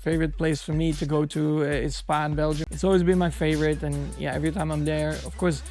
Favorite place for me to go to is Spa in Belgium. It's always been my favorite, and yeah, every time I'm there, of course.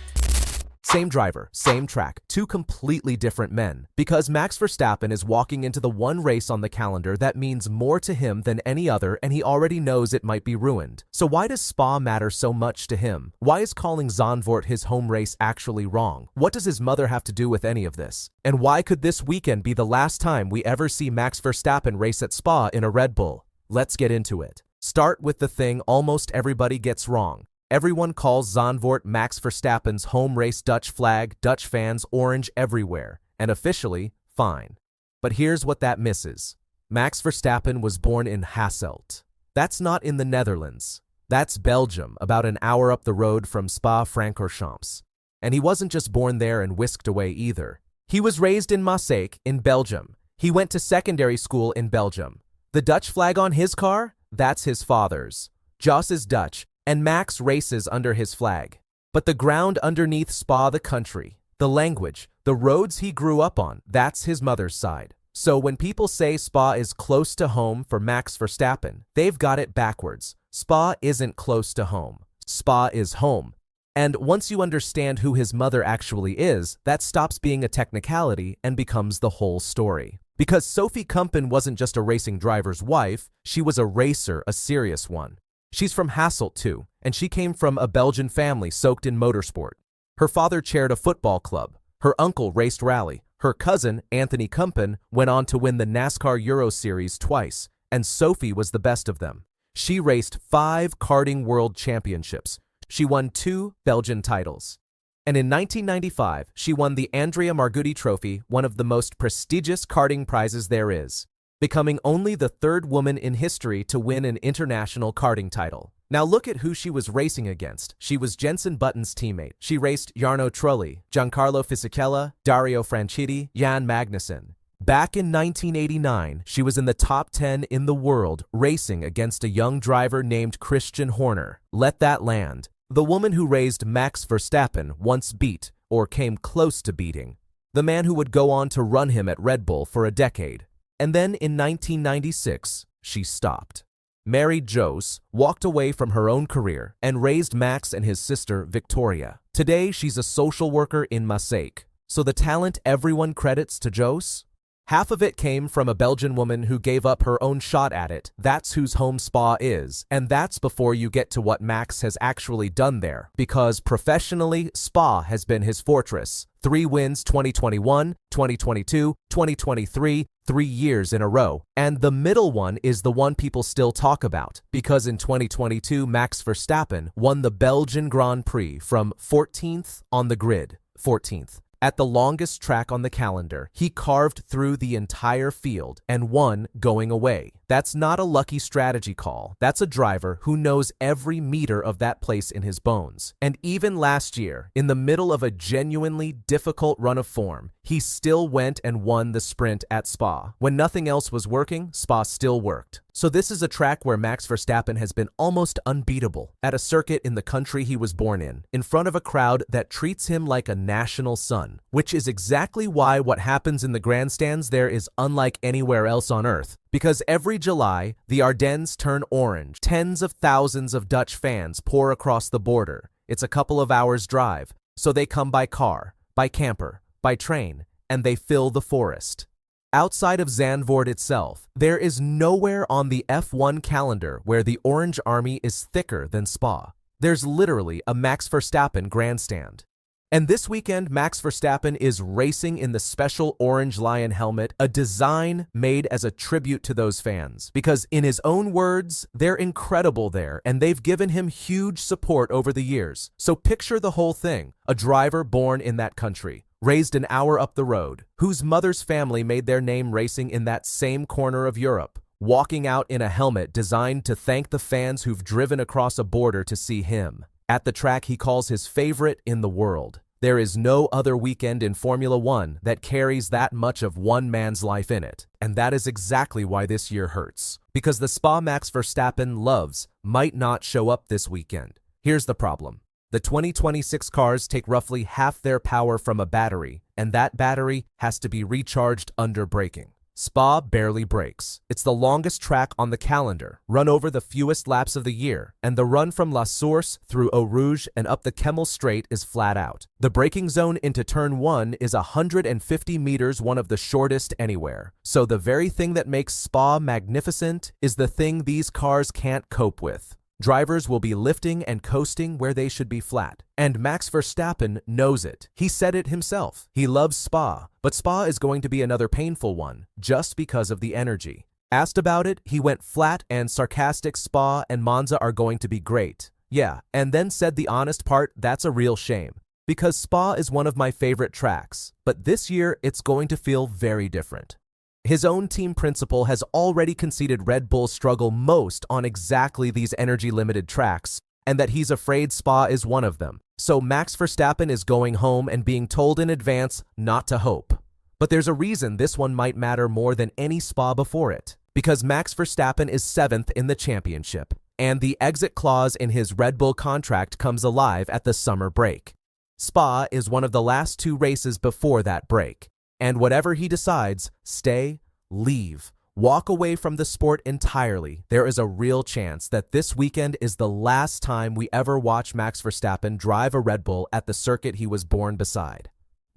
Same driver, same track, two completely different men. Because Max Verstappen is walking into the one race on the calendar that means more to him than any other, and he already knows it might be ruined. So why does Spa matter so much to him? Why is calling Zandvoort his home race actually wrong? What does his mother have to do with any of this? And why could this weekend be the last time we ever see Max Verstappen race at Spa in a Red Bull? Let's get into it. Start with the thing almost everybody gets wrong. Everyone calls Zandvoort Max Verstappen's home race. Dutch flag, Dutch fans, orange everywhere, and officially, fine. But here's what that misses. Max Verstappen was born in Hasselt. That's not in the Netherlands. That's Belgium, about an hour up the road from Spa-Francorchamps. And he wasn't just born there and whisked away either. He was raised in Maaseik in Belgium. He went to secondary school in Belgium. The Dutch flag on his car? That's his father's. Jos is Dutch, and Max races under his flag. But the ground underneath Spa, the country, the language, the roads he grew up on, that's his mother's side. So when people say Spa is close to home for Max Verstappen, they've got it backwards. Spa isn't close to home. Spa is home. And once you understand who his mother actually is, that stops being a technicality and becomes the whole story. Because Sophie Kumpen wasn't just a racing driver's wife, she was a racer, a serious one. She's from Hasselt too, and she came from a Belgian family soaked in motorsport. Her father chaired a football club. Her uncle raced rally. Her cousin, Anthony Kumpen, went on to win the NASCAR Euro Series twice, and Sophie was the best of them. She raced 5 karting world championships. She won 2 Belgian titles. And in 1995, she won the Andrea Margutti Trophy, one of the most prestigious karting prizes there is, becoming only the 3rd woman in history to win an international karting title. Now look at who she was racing against. She was Jenson Button's teammate. She raced Jarno Trulli, Giancarlo Fisichella, Dario Franchitti, Jan Magnussen. Back in 1989, she was in the top 10 in the world, racing against a young driver named Christian Horner. Let that land. The woman who raised Max Verstappen once beat, or came close to beating, the man who would go on to run him at Red Bull for a decade. And then in 1996, she stopped. Married Jos, walked away from her own career, and raised Max and his sister Victoria. Today, she's a social worker in Maaseik. So the talent everyone credits to Jos? Half of it came from a Belgian woman who gave up her own shot at it. That's whose home Spa is. And that's before you get to what Max has actually done there. Because professionally, Spa has been his fortress. 3 wins 2021, 2022, 2023, 3 years in a row. And the middle one is the one people still talk about. Because in 2022, Max Verstappen won the Belgian Grand Prix from 14th on the grid. 14th. At the longest track on the calendar, he carved through the entire field and won going away. That's not a lucky strategy call. That's a driver who knows every meter of that place in his bones. And even last year, in the middle of a genuinely difficult run of form, he still went and won the sprint at Spa. When nothing else was working, Spa still worked. So this is a track where Max Verstappen has been almost unbeatable, at a circuit in the country he was born in front of a crowd that treats him like a national son, which is exactly why what happens in the grandstands there is unlike anywhere else on Earth. Because every July, the Ardennes turn orange. Tens of thousands of Dutch fans pour across the border. It's a couple of hours' drive, so they come by car, by camper, by train, and they fill the forest. Outside of Zandvoort itself, there is nowhere on the F1 calendar where the Orange Army is thicker than Spa. There's literally a Max Verstappen grandstand. And this weekend, Max Verstappen is racing in the special orange lion helmet, a design made as a tribute to those fans. Because in his own words, they're incredible there, and they've given him huge support over the years. So picture the whole thing, a driver born in that country, raised an hour up the road, whose mother's family made their name racing in that same corner of Europe, walking out in a helmet designed to thank the fans who've driven across a border to see him. At the track he calls his favorite in the world. There is no other weekend in Formula One that carries that much of one man's life in it. And that is exactly why this year hurts. Because the Spa Max Verstappen loves might not show up this weekend. Here's the problem. The 2026 cars take roughly half their power from a battery, and that battery has to be recharged under braking. Spa barely breaks. It's the longest track on the calendar, run over the fewest laps of the year, and the run from La Source through Eau Rouge and up the Kemmel Straight is flat out. The braking zone into Turn 1 is 150 meters, one of the shortest anywhere. So the very thing that makes Spa magnificent is the thing these cars can't cope with. Drivers will be lifting and coasting where they should be flat. And Max Verstappen knows it. He said it himself. He loves Spa, but Spa is going to be another painful one, just because of the energy. Asked about it, he went flat and sarcastic. Spa and Monza are going to be great. Yeah, and then said the honest part, that's a real shame. Because Spa is one of my favorite tracks, but this year it's going to feel very different. His own team principal has already conceded Red Bull struggle most on exactly these energy-limited tracks, and that he's afraid Spa is one of them. So Max Verstappen is going home and being told in advance not to hope. But there's a reason this one might matter more than any Spa before it. Because Max Verstappen is 7th in the championship, and the exit clause in his Red Bull contract comes alive at the summer break. Spa is one of the last 2 races before that break. And whatever he decides, stay, leave, walk away from the sport entirely, there is a real chance that this weekend is the last time we ever watch Max Verstappen drive a Red Bull at the circuit he was born beside.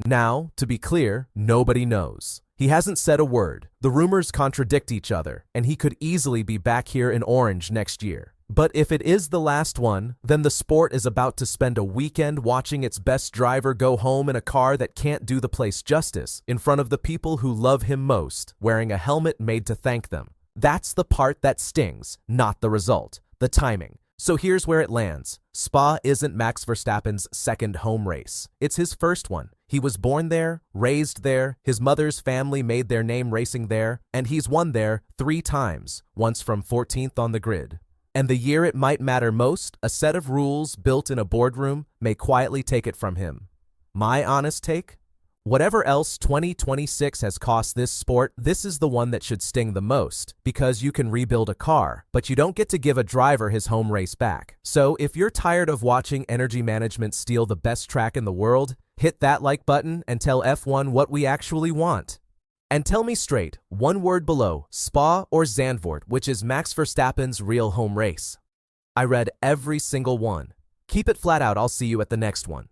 Now, to be clear, nobody knows. He hasn't said a word. The rumors contradict each other, and he could easily be back here in orange next year. But if it is the last one, then the sport is about to spend a weekend watching its best driver go home in a car that can't do the place justice, in front of the people who love him most, wearing a helmet made to thank them. That's the part that stings, not the result, the timing. So here's where it lands. Spa isn't Max Verstappen's second home race. It's his first one. He was born there, raised there, his mother's family made their name racing there, and he's won there 3 times, once from 14th on the grid. And the year it might matter most, a set of rules built in a boardroom may quietly take it from him. My honest take? Whatever else 2026 has cost this sport, this is the one that should sting the most, because you can rebuild a car, but you don't get to give a driver his home race back. So if you're tired of watching energy management steal the best track in the world, hit that like button and tell F1 what we actually want. And tell me straight, one word below, Spa or Zandvoort, which is Max Verstappen's real home race? I read every single one. Keep it flat out, I'll see you at the next one.